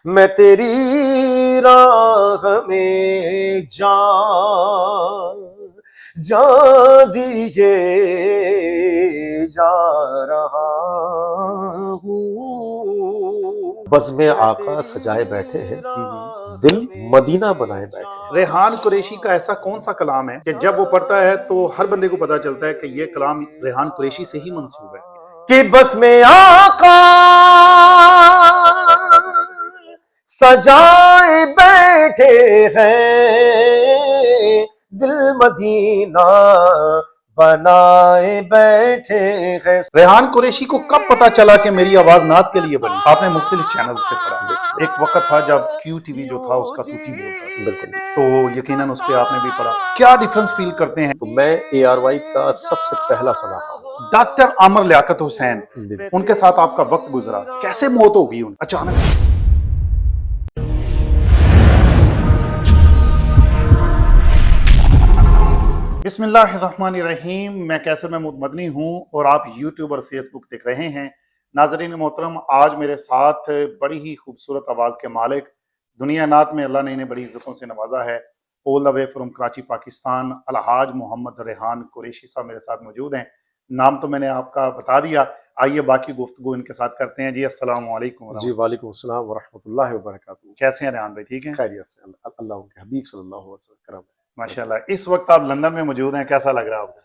میں تیری راہ میں جان دیے جا رہا ہوں، بزم آقا سجائے بیٹھے ہیں، دل مدینہ بنائے بیٹھے ہیں۔ ریحان قریشی کا ایسا کون سا کلام ہے کہ جب وہ پڑھتا ہے تو ہر بندے کو پتا چلتا ہے کہ یہ کلام ریحان قریشی سے ہی منسوب ہے؟ کہ بزم آقا سجائے بیٹھے ہیں، دل مدینہ بنائے بیٹھے ہیں۔ ریحان قریشی کو کب پتا چلا کہ میری آواز نعت کے لیے بنی؟ آپ نے مختلف چینلز پہ پڑھا، ایک وقت تھا جب کیو ٹی وی جو تھا اس کا توتی بولتا تھا، بالکل، تو یقیناً اس پہ آپ نے بھی پڑھا۔ کیا ڈیفرنس فیل کرتے ہیں؟ تو میں اے آر وائی کا سب سے پہلا سناتا ہوں۔ ڈاکٹر عامر لیاقت حسین، ان کے ساتھ آپ کا وقت گزرا، کیسے موت ہو گئی ان اچانک؟ بسم اللہ الرحمن الرحیم، میں کیسر محمود مدنی ہوں اور آپ یوٹیوب اور فیس بک دیکھ رہے ہیں۔ ناظرین محترم، آج میرے ساتھ بڑی ہی خوبصورت آواز کے مالک، دنیا نعت میں اللہ نے انہیں بڑی عزتوں سے نوازا ہے، آل دا وے فرام کراچی پاکستان، الحاج محمد ریحان قریشی صاحب میرے ساتھ موجود ہیں۔ نام تو میں نے آپ کا بتا دیا، آئیے باقی گفتگو ان کے ساتھ کرتے ہیں۔ جی السلام علیکم۔ جی وعلیکم السلام ورحمۃ اللہ وبرکاتہ۔ کیسے ہیں ریحان بھائی؟ ٹھیک ہیں؟ خیریت سے، اللہ کے حبیب صلی اللہ علیہ وسلم کرم ہے۔ ماشاءاللہ۔ اس وقت آپ لندن میں موجود ہیں، کیسا لگ رہا ہے آپ کو؟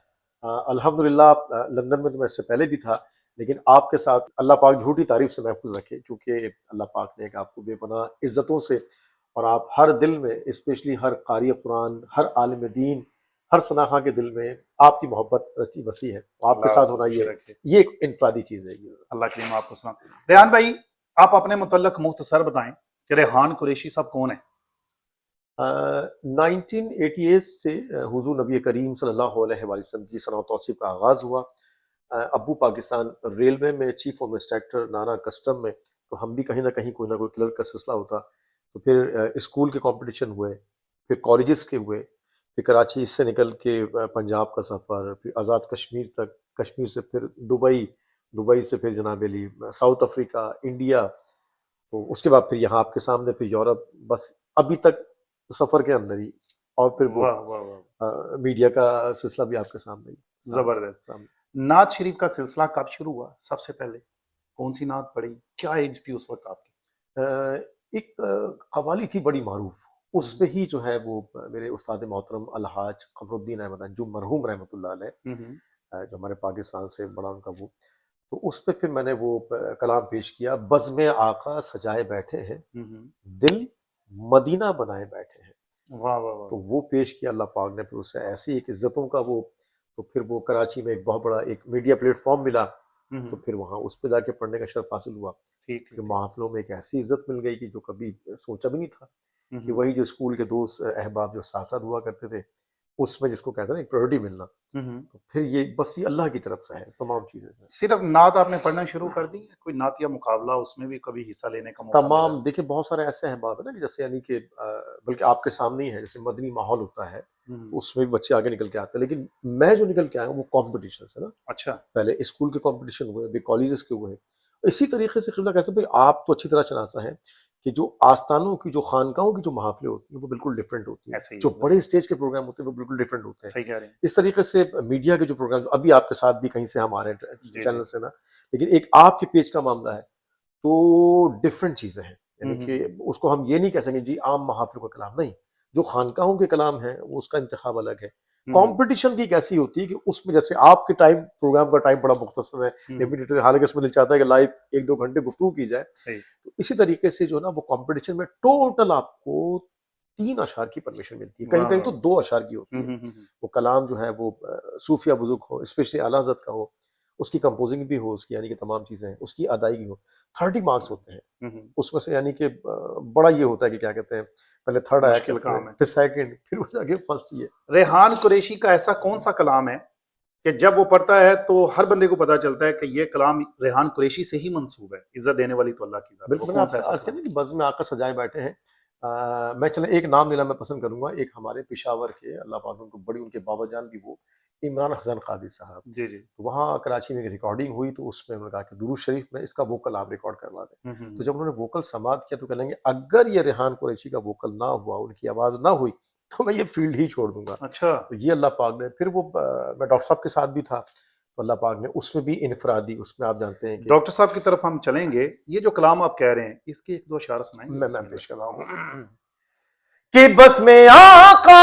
الحمدللہ، لندن میں تو میں اس سے پہلے بھی تھا، لیکن آپ کے ساتھ اللہ پاک جھوٹی تعریف سے محفوظ رکھے، کیونکہ اللہ پاک نے ایک آپ کو بے پناہ عزتوں سے، اور آپ ہر دل میں، اسپیشلی ہر قاری قرآن، ہر عالم دین، ہر سناخواں کے دل میں آپ کی محبت رچی بسی ہے۔ آپ کے ساتھ ہونا یہ ایک انفرادی چیز ہے۔ اللہ کریم آپ کو سلام۔ ریحان بھائی، آپ اپنے متعلق مختصر بتائیں کہ ریحان قریشی صاحب کون ہیں؟ 1988 سے حضور نبی کریم صلی اللہ علیہ وآلہ وسلم کی ثنا و توصیف کا آغاز ہوا۔ ابو پاکستان ریلوے میں چیف آف انسٹرکٹر، نانا کسٹم میں، تو ہم بھی کہیں نہ کہیں کوئی نہ کوئی کلرک کا سلسلہ ہوتا۔ تو پھر اسکول کے کمپٹیشن ہوئے، پھر کالجز کے ہوئے، پھر کراچی سے نکل کے پنجاب کا سفر، پھر آزاد کشمیر تک، کشمیر سے پھر دبئی سے پھر جناب علی ساؤتھ افریقہ، انڈیا، تو اس کے بعد پھر یہاں آپ کے سامنے، پھر یورپ، بس ابھی تک سفر کے اندر ہی، اور پھر وہ میڈیا کا سلسلہ بھی آپ کے سامنے ہی۔ زبردست۔ نعت شریف کا سلسلہ کب شروع ہوا؟ سب سے پہلے کون سی نعت پڑھی؟ کیا ایج تھی اس وقت آپ کی؟ ایک قوالی تھی بڑی معروف، اس پہ ہی جو ہے وہ میرے استاد محترم الحاج قمر الدین احمد انجم مرحوم رحمۃ اللہ علیہ، جو ہمارے پاکستان سے بڑا ان کا وہ، تو اس پہ پھر میں نے وہ کلام پیش کیا، بزم آقا سجائے بیٹھے ہیں، دل مدینہ بنائے بیٹھے ہیں۔ واہ واہ واہ۔ تو وہ پیش کیا، اللہ پاک نے پھر اسے ایسی ایک عزتوں کا وہ، تو پھر وہ کراچی میں ایک بہت بڑا ایک میڈیا پلیٹ فارم ملا، تو پھر وہاں اس پہ جا کے پڑھنے کا شرف حاصل ہوا۔ پھر محافلوں میں ایک ایسی عزت مل گئی کہ جو کبھی سوچا بھی نہیں تھا، کہ وہی جو اسکول کے دوست احباب جو ساتھ ساتھ ہوا کرتے تھے، اس میں جس کو کہتے ہیں نا ایک پریورٹی ملنا، تو پھر یہ بس یہ اللہ کی طرف سے ہے تمام چیزیں۔ صرف نعت آپ نے پڑھنا شروع کر دی، کوئی نعتیہ مقابلہ اس میں بھی کبھی حصہ لینے کا موقع تمام دیکھیں بہت سارے ایسے احباب ہیں نا، کہ جیسے یعنی کہ بلکہ آپ کے سامنے ہی ہے، جیسے مدنی ماحول ہوتا ہے تو اس میں بھی بچے آگے نکل کے آتے ہیں، لیکن میں جو نکل کے آیا ہوں وہ کمپٹیشن ہے نا۔ اچھا، پہلے اسکول کے کمپٹیشن ہوئے، ابھی کالجز کے ہوئے، اسی طریقے سے قبلہ کیسے بھائی آپ تو اچھی طرح شناسا ہیں کہ جو آستانوں کی، جو خانقاہوں کی جو محافلیں ہوتی ہیں وہ بالکل ڈفرینٹ ہوتی ہیں، جو بڑے اسٹیج کے پروگرام ہوتے ہیں وہ بالکل ڈفرینٹ ہوتے ہیں۔ صحیح کہہ رہے ہیں۔ اس طریقے سے میڈیا کے جو پروگرام ابھی آپ کے ساتھ بھی کہیں سے ہمارے چینل سے نا، لیکن ایک آپ کے پیج کا معاملہ ہے تو ڈفرینٹ چیزیں ہیں، یعنی کہ اس کو ہم یہ نہیں کہہ سکیں جی عام محافلوں کا کلام نہیں، جو خانقاہوں کے کلام ہیں وہ اس کا انتخاب الگ ہے۔ کمپٹیشن کی کیسی ہوتی ہے کہ اس میں جیسے آپ کے ٹائم پروگرام کا ٹائم بڑا مختصر ہے، حالانکہ اس میں دل چاہتا ہے کہ لائیو 1-2 گھنٹے گفتگو کی جائے، تو اسی طریقے سے جو ہے نا وہ کمپٹیشن میں ٹوٹل آپ کو 3 اشعار کی پرمیشن ملتی ہے، کہیں کہیں تو 2 اشعار کی ہوتی ہے۔ وہ کلام جو ہے وہ صوفیہ بزرگ ہو، اسپیشلی اعلیٰ حضرت کا ہو، اس کی کمپوزنگ بھی ہو، اس کی یعنی کہ تمام چیزیں ہیں، اس کی ادائیگی ہو، 30 مارکس ہوتے ہیں اس میں سے، یعنی کہ بڑا یہ ہوتا ہے کہ کیا کہتے ہیں، پہلے تھرڈ آیا پھر سیکنڈ، پھر اس آگے فرسٹ۔ یہ ریحان قریشی کا ایسا کون سا کلام ہے کہ جب وہ پڑھتا ہے تو ہر بندے کو پتا چلتا ہے کہ یہ کلام ریحان قریشی سے ہی منسوب ہے؟ عزت دینے والی تو اللہ کی ذات ہے۔ بالکل، میں آپ سے عرض کریں کہ بزم آقا سجائے بیٹھے ہیں، میں چلے ایک نام لینا میں پسند کروں گا، ایک ہمارے پشاور کے، اللہ پاک نے ان کو بڑی، ان کے بابا جان بھی وہ عمران حسن قادری صاحب، جی جی تو وہاں کراچی میں ایک ریکارڈنگ ہوئی، تو اس میں انہوں نے کہا کہ درود شریف میں اس کا ووکل آپ ریکارڈ کروا دیں. تو جب انہوں نے ووکل سماعت کیا تو کہنے لگے اگر یہ ریحان قریشی کا ووکل نہ ہوا، ان کی آواز نہ ہوئی تو میں یہ فیلڈ ہی چھوڑ دوں گا. اچھا تو یہ اللہ پاک نے پھر وہ میں ڈاکٹر صاحب کے ساتھ بھی تھا، تو اللہ پاک نے اس میں بھی انفرادی، اس میں آپ جانتے ہیں کہ ڈاکٹر صاحب کی طرف ہم چلیں گے. یہ جو کلام آپ کہہ رہے ہیں اس کے ایک دو اشعار سنائیں گے؟ میں پیش کر رہا ہوں کہ بس میں آقا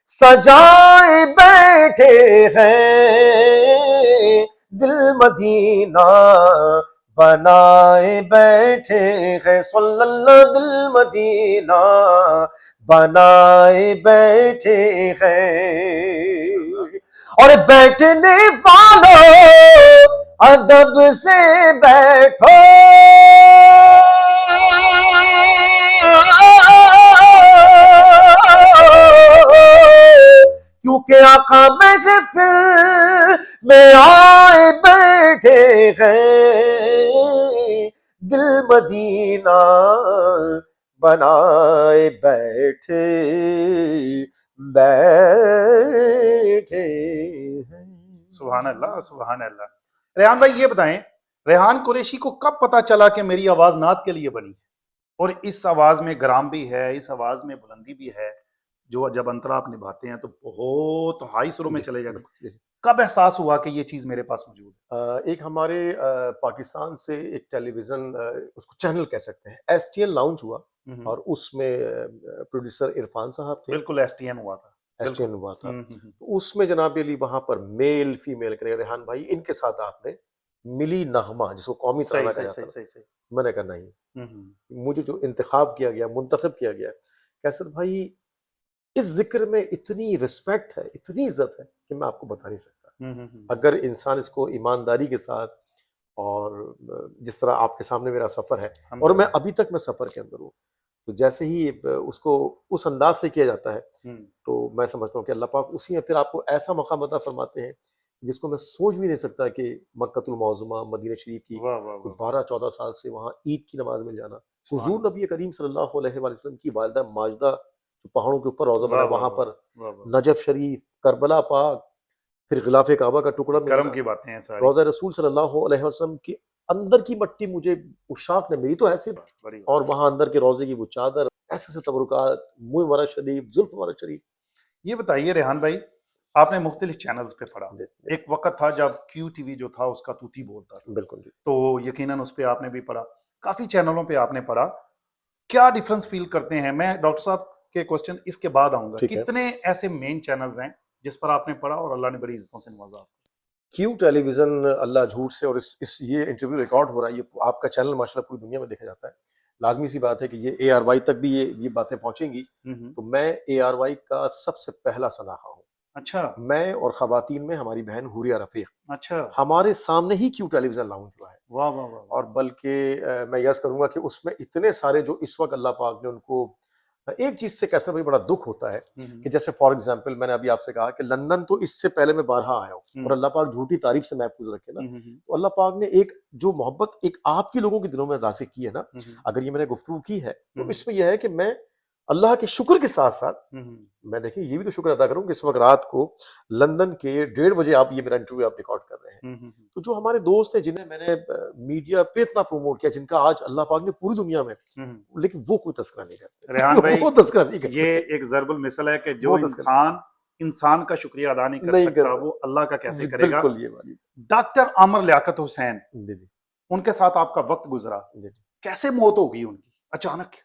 سجائے بیٹھے ہیں، دل مدینہ بنائے بیٹھے ہیں، صلی اللہ، دل مدینہ بنائے بیٹھے ہیں، اور بیٹھنے والوں ادب سے بیٹھو، کیونکہ آقا محفل میں آئے بیٹھے ہیں، دل مدینہ بنائے بیٹھے ہیں. سبحان اللہ سبحان اللہ. ریحان بھائی یہ بتائیں، ریحان قریشی کو کب پتا چلا کہ میری آواز نعت کے لیے بنی ہے، اور اس آواز میں گرام بھی ہے، اس آواز میں بلندی بھی ہے، جو جب انترا آپ نبھاتے ہیں تو بہت ہائی سروں میں چلے جاتے ہیں، کب احساس ہوا کہ یہ چیز میرے پاس موجود ہے؟ ایک ہمارے پاکستان سے ایک ٹیلی ویژن، اس کو چینل کہہ سکتے ہیں، ایس ٹی این لانچ ہوا، اور اس میں پروڈیوسر عرفان صاحب تھے. بالکل ایس ٹی این ہوا تھا. ایس ٹی این ہوا تھا. تو اس میں جناب علی وہاں پر میل فیمیل کرے، ریحان بھائی ان کے ساتھ آپ نے ملی نغمہ جس کو قومی ترانہ کہا جاتا ہے، میں نے کہا نہیں، مجھے جو انتخاب کیا گیا، منتخب کیا گیا، کیسر بھائی اس ذکر میں اتنی رسپیکٹ ہے، اتنی عزت ہے کہ میں آپ کو بتا نہیں سکتا. اگر انسان اس کو ایمانداری کے ساتھ، اور جس طرح آپ کے سامنے میرا سفر ہے، اور میں ابھی تک میں سفر کے اندر ہوں، تو جیسے ہی اس کو اس انداز سے کیا جاتا ہے تو میں سمجھتا ہوں کہ اللہ پاک اسی میں پھر آپ کو ایسا مقام عطا فرماتے ہیں جس کو میں سوچ بھی نہیں سکتا، کہ مکۃ المعظمہ مدینہ شریف کی 12-14 سال سے وہاں عید کی نماز مل جانا، حضور نبی کریم صلی اللہ علیہ وآلہ وسلم کی والدہ ماجدہ جو پہاڑوں کے اوپر روضہ بنا ہے، وہاں پر نجف شریف، کربلا پاک، پھر غلاف کعبہ کا ٹکڑا کرم کی باتیں ہیں ساری. روضہ رسول صلی اللہ علیہ وسلم کی اندر کی مٹی مجھے اشاق نے، میری تو ایسے، اور وہاں اندر کے روضے کی وہ چادر، ایسے سے تبرکات، منہ مبارک شریف، زلف مبارک شریف. یہ بتائیے ریحان بھائی، آپ نے مختلف چینلز پہ پڑھا، ایک وقت تھا جب کیو ٹی وی جو تھا اس کا توتی بولتا تھا، بالکل جی، تو یقیناً اس پہ آپ نے بھی پڑھا، کافی چینلوں پہ آپ نے پڑھا، کیا ڈیفرنس فیل کرتے ہیں؟ میں ڈاکٹر صاحب کے کوسچن اس کے بعد آؤں گا. کتنے ایسے مین چینلز ہیں جس پر آپ نے پڑھا اور اللہ نے بڑی عزتوں سے نوازا؟ کیو ٹیلی ویژن، اللہ جھوٹ سے، اور یہ انٹرویو ریکارڈ ہو رہا ہے، یہ آپ کا چینل ماشاءاللہ پوری دنیا میں دیکھا جاتا ہے، لازمی سی بات ہے کہ یہ اے آر وائی تک بھی یہ باتیں پہنچیں گی. تو میں اے آر وائی کا سب سے پہلا سناخہ ہوں. اچھا. میں اور خواتین میں ہماری بہن حوریہ رفیق، اچھا. ہمارے سامنے ہی کیو ٹیلی ویژن لانچ ہوا ہے. واہ واہ واہ. اور بلکہ میں یس کروں گا کہ اس میں اتنے سارے جو اس وقت اللہ پاک نے ان کو، ایک چیز سے کیسا بھی بڑا دکھ ہوتا ہے کہ جیسے فار ایگزامپل میں نے ابھی آپ سے کہا کہ لندن تو اس سے پہلے میں بارہا آیا ہوں، اور اللہ پاک جھوٹی تعریف سے محفوظ رکھے نا، تو اللہ پاک نے ایک جو محبت ایک آپ کی لوگوں کے دلوں میں راسخ کی ہے نا، اگر یہ میں نے گفتگو کی ہے تو اس میں یہ ہے کہ میں اللہ کے شکر کے ساتھ ساتھ میں دیکھیں یہ بھی تو شکر ادا کروں کہ اس وقت رات کو لندن کے 1:30 بجے آپ یہ میرا انٹرویو آپ ریکارڈ کر رہے ہیں. تو جو ہمارے دوست ہیں جنہیں میں نے میڈیا پہ اتنا پروموٹ کیا، جن کا آج اللہ پاک نے پوری دنیا میں، لیکن وہ کوئی تذکرہ نہیں کرتے. ریحان بھائی وہ تذکرہ نہیں کرتے. یہ ایک ضرب المثل ہے کہ جو انسان کا شکریہ ادا نہیں کر سکتا وہ اللہ کا کیسے کرے گا. بالکل یہ والی. ڈاکٹر عامر لیاقت حسین، ان کے ساتھ آپ کا وقت گزرا، کیسے موت ہو گئی ان کی اچانک؟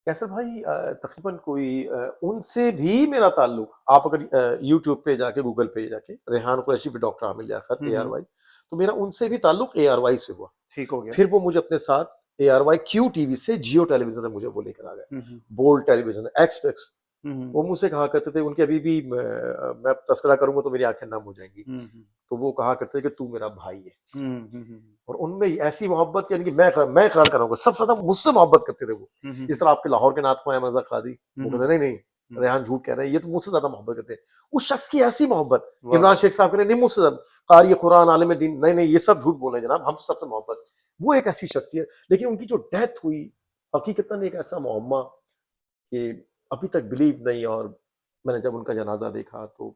کیسر بھائی تقریباً کوئی ان سے بھی میرا تعلق، آپ اگر یوٹیوب پہ جا کے، گوگل پہ جا کے ریحان قریشی پہ doctor Aamir Liaquat A R Y, تو میرا ان سے بھی تعلق اے آر وائی سے ہوا. ٹھیک ہو گیا. پھر وہ مجھے اپنے ساتھ A R Y Q T V سے جیو ٹیلی ویژن میں مجھے وہ لے کر آ گئے، بولڈ ٹیلی ویژن، ایکسپیکس. وہ مجھ سے کہا کرتے تھے، ان کے ابھی بھی میں تذکرہ کروں گا تو میری آنکھیں نم ہو جائیں گی، تو وہ کہا کرتے تھے کہ تو میرا بھائی ہے. اور ان میں ایسی محبت کہ میں اقرار کراؤں گا، سب سے زیادہ مجھ سے محبت کرتے تھے وہ. اس طرح آپ کے لاہور کے نعت خواہ احمد رضا قادری، وہ کہتے نہیں ریحان جھوٹ کہہ رہے ہیں، یہ تو مجھ سے زیادہ محبت کرتے ہیں. اس شخص کی ایسی محبت. عمران شیخ صاحب کہہ رہے نہیں مجھ سے زیادہ قاری قرآن عالم دین، نہیں یہ سب جھوٹ بولے جناب، ہم سب سے محبت. وہ ایک ایسی شخصیت، لیکن ان کی جو ڈیتھ ہوئی حقیقتاً ایک ایسا معمہ کہ ابھی تک بلیو نہیں، اور میں نے جب ان کا جنازہ دیکھا تو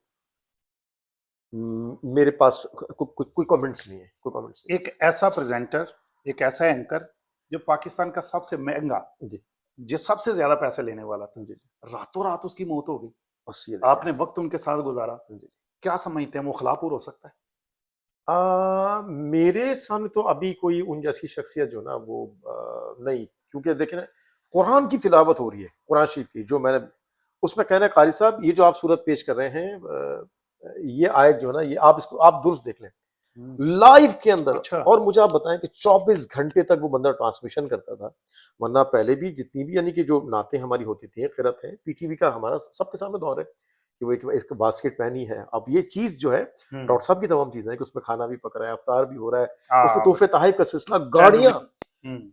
میرے پاس کوئی کامنٹس نہیں ہے، کوئی کامنٹس نہیں ایک ایسا پریزنٹر، ایک ایسا اینکر جو پاکستان کا سب سے مہنگا، ہے۔ جی جو سب سے زیادہ پیسے لینے والا تھا، جی راتوں رات اس کی موت ہو گئی، بس یہ آپ نے دیکھیں۔ وقت ان کے ساتھ گزارا، جی کیا سمجھتے ہیں وہ خلاپور ہو سکتا ہے؟ میرے سامنے تو ابھی کوئی ان جیسی شخصیت جو نا وہ نہیں، کیونکہ دیکھیں نا قرآن کی تلاوت ہو رہی ہے، قرآن شریف کی، جو میں نے اس میں کہنا ہے قاری صاحب یہ جو آپ صورت پیش کر رہے ہیں یہ آیت جو ہے نا، یہ آپ اس کو آپ درست دیکھ لیں لائیو کے اندر، اچھا، اور مجھے آپ بتائیں کہ 24 گھنٹے تک وہ بندہ ٹرانسمیشن کرتا تھا، ورنہ پہلے بھی جتنی بھی یعنی کہ جو نعتیں ہماری ہوتی تھیں قرأت ہے، پی ٹی وی کا ہمارا سب کے سامنے دور ہے کہ وہ ایک باسکٹ پہنی ہے۔ اب یہ چیز جو ہے ڈاکٹر صاحب کی تمام چیزیں ہیں کہ اس میں کھانا بھی پک رہا ہے، افطار بھی ہو رہا ہے، اس میں تحفے تحائف کا سلسلہ، گاڑیاں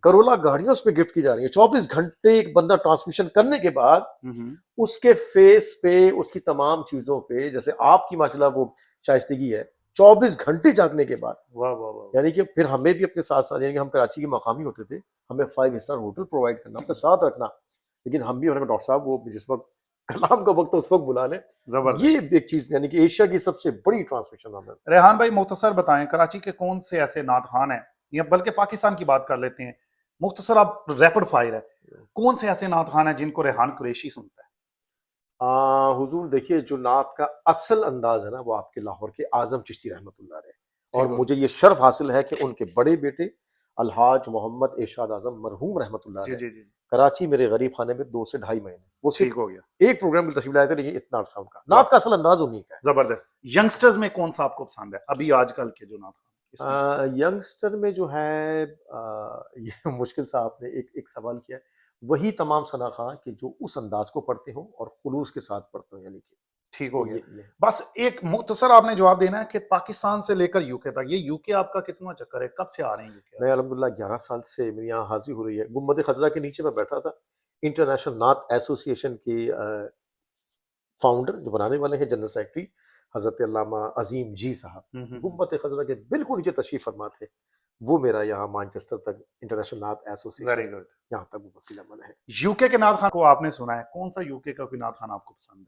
کرولا گاڑیاں اس میں گفٹ کی جا رہی ہیں، 24 گھنٹے ایک بندہ ٹرانسمیشن کرنے کے بعد اس کے فیس پہ، اس کی تمام چیزوں پہ، جیسے آپ کی ماشاءاللہ وہ شائستگی ہے 24 گھنٹے جاگنے کے بعد، واہ واہ واہ، یعنی کہ پھر ہمیں بھی اپنے ساتھ ساتھ، یعنی کہ ہم کراچی کے مقامی ہوتے تھے، ہمیں 5 اسٹار ہوٹل پرووائڈ کرنا، اپنے ساتھ رکھنا، لیکن ہم بھی ڈاکٹر صاحب وہ جس وقت کلام کا وقت اس وقت بلا لیں، زبردست۔ یہ ایک چیز یعنی کہ ایشیا کی سب سے بڑی ٹرانسمیشن ہمیں۔ ریحان بھائی مختصر بتائیں کراچی کے کون سے ایسے نعت خوان ہیں، یا بلکہ پاکستان کی بات کر لیتے ہیں، مختصر آپ ریپڈ فائر ہے، کون سے ایسے نعت خوان ہیں جن کو ریحان قریشی سنتا ہے؟ حضور دیکھیے جو نعت کا اصل انداز ہے نا وہ آپ کے لاہور کے اعظم چشتی رحمۃ اللہ علیہ، اور ٹھیک ہو مجھے یہ شرف حاصل ہے کہ ان کے بڑے بیٹے الحاج محمد ارشاد اعظم مرحوم رحمۃ اللہ جی علیہ جی جی، کراچی میرے غریب خانے میں 2 سے 2.5 مہینے وہ صرف ٹھیک ہو گیا، ایک پروگرام کی تشریف لائے تھے، لیکن اتنا عرصہ ان کا واہ، نعت کا اصل انداز انہیں کا زبردست۔ ینگسٹرز میں کون سا آپ کو پسند ہے ابھی آج کل کے جو نعت خوان اس میں؟ ہے۔ ینگسٹر میں جو ہے یہ مشکل سا آپ نے ایک سوال کیا ہے، وہی تمام ثنا خواں کہ جو اس انداز کو پڑھتے ہوں اور خلوص کے ساتھ پڑھتے ہوں، یعنی کہ ٹھیک ہو گیا، یہ بس ایک مختصر آپ نے جواب دینا ہے کہ پاکستان سے لے کر یو کے تک، یہ یو کے آپ کا کتنا چکر ہے، کب سے آ رہے ہیں یو کے؟ میں الحمدللہ 11 سال سے میری یہاں حاضری ہو رہی ہے۔ گنبد خضرا کے نیچے میں بیٹھا تھا، انٹرنیشنل نعت ایسوسی ایشن کی فاؤنڈر جو بنانے والے ہیں جنرل سیکرٹری حضرت علامہ عظیم جی صاحب گنبد خضرا کے بالکل نیچے تشریف فرما تھے، وہ میرا یہاں مانچسٹر تک انٹرنیشنل نعت ایسوسی ویری ایشن گڈ۔ یہاں تک وہ وسیلہ من ہے۔ یو کے نعت خوان کو آپ نے سنا ہے، کون سا یو کے کا کوئی نعت خوان آپ کو پسند ہے؟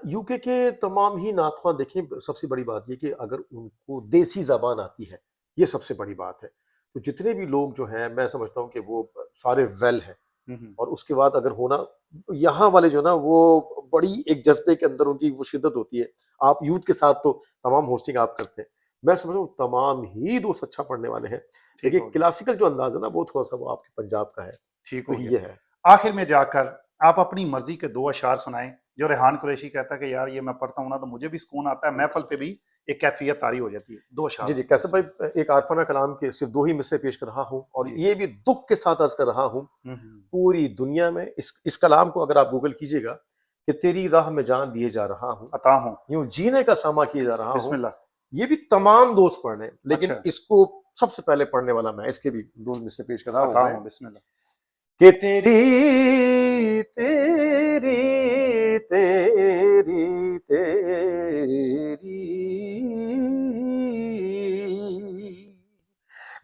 یو کے تمام ہی نعت خواں دیکھیں، سب سے بڑی بات یہ کہ اگر ان کو دیسی زبان آتی ہے، یہ سب سے بڑی بات ہے، تو جتنے بھی لوگ جو ہیں میں سمجھتا ہوں کہ وہ سارے ویل ہیں، اور اس کے بعد اگر ہونا یہاں والے جو نا وہ بڑی ایک جذبے کے اندر ان کی وہ شدت ہوتی ہے، آپ یوتھ کے ساتھ تو تمام ہوسٹنگ آپ کرتے ہیں، میں سمجھ رہا ہوں تمام ہی دوست اچھا پڑھنے والے ہیں، ٹھیک لیکن ہو گیا، کلاسیکل جو انداز ہے نا وہ تھوڑا سا وہ آپ کے پنجاب کا ہے، ٹھیک تو ہو گیا۔ یہ ہے۔ آخر میں جا کر آپ اپنی مرضی کے 2 اشعار سنائیں جو ریحان قریشی کہتا ہے کہ یار یہ میں پڑھتا ہوں نا تو مجھے بھی سکون آتا ہے، محفل پہ بھی ایک کیفیت طاری ہو جاتی ہے، 2 اشعار جی جی سنائیں۔ کیسر بھائی، ایک عارفانہ کلام کے صرف 2 ہی مصرے پیش کر رہا ہوں، اور جی، یہ بھی دکھ کے ساتھ عرض کر رہا ہوں، پوری دنیا میں اس کلام کو اگر آپ گوگل کیجئے گا کہ تیری راہ میں جان دیے جا رہا ہوں، عطا ہوں، یوں جینے کا ساما کیے جا رہا بسم ہوں، اللہ، یہ بھی تمام دوست پڑھ رہے ہیں، لیکن اچھا، اس کو سب سے پہلے پڑھنے والا میں، اس کے بھی 2 مصرے پیش کر رہا ہوں عطا میں ہوں، بسم اللہ۔ کہ تیری تیری تیری تیری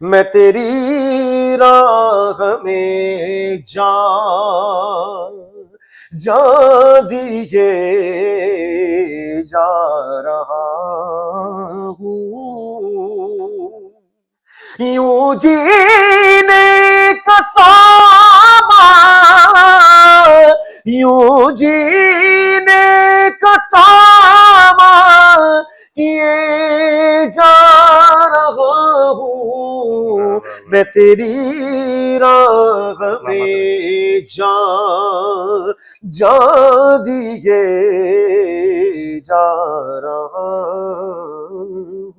میں تیری راہ میں جان دیے جا رہا ہوں، یوں جینے کا سامان، یوں جینے کا سامان یہ جا رہا ہوں، میں تیری راہ میں جان دیے جا رہا ہوں۔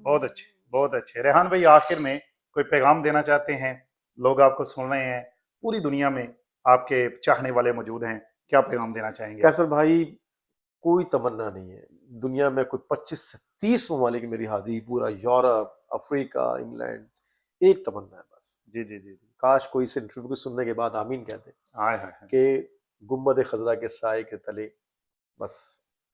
بہت اچھے، بہت اچھے۔ ریحان بھائی آخر میں کوئی پیغام دینا چاہتے ہیں، لوگ آپ کو سن رہے ہیں، پوری دنیا میں آپ کے چاہنے والے موجود ہیں، کیا پیغام دینا چاہیں گے؟ کیسر بھائی کوئی تمنا نہیں ہے، دنیا میں کوئی 25 سے 30 ممالک میری حاضری، پورا یورپ، افریقہ، انگلینڈ، ایک تمنا ہے بس، جی جی جی، کاش کوئی سے انٹرویو کو سننے کے بعد آمین کہتے ہائے ہائے، کہ گنبد خضرا کے سائے کے تلے بس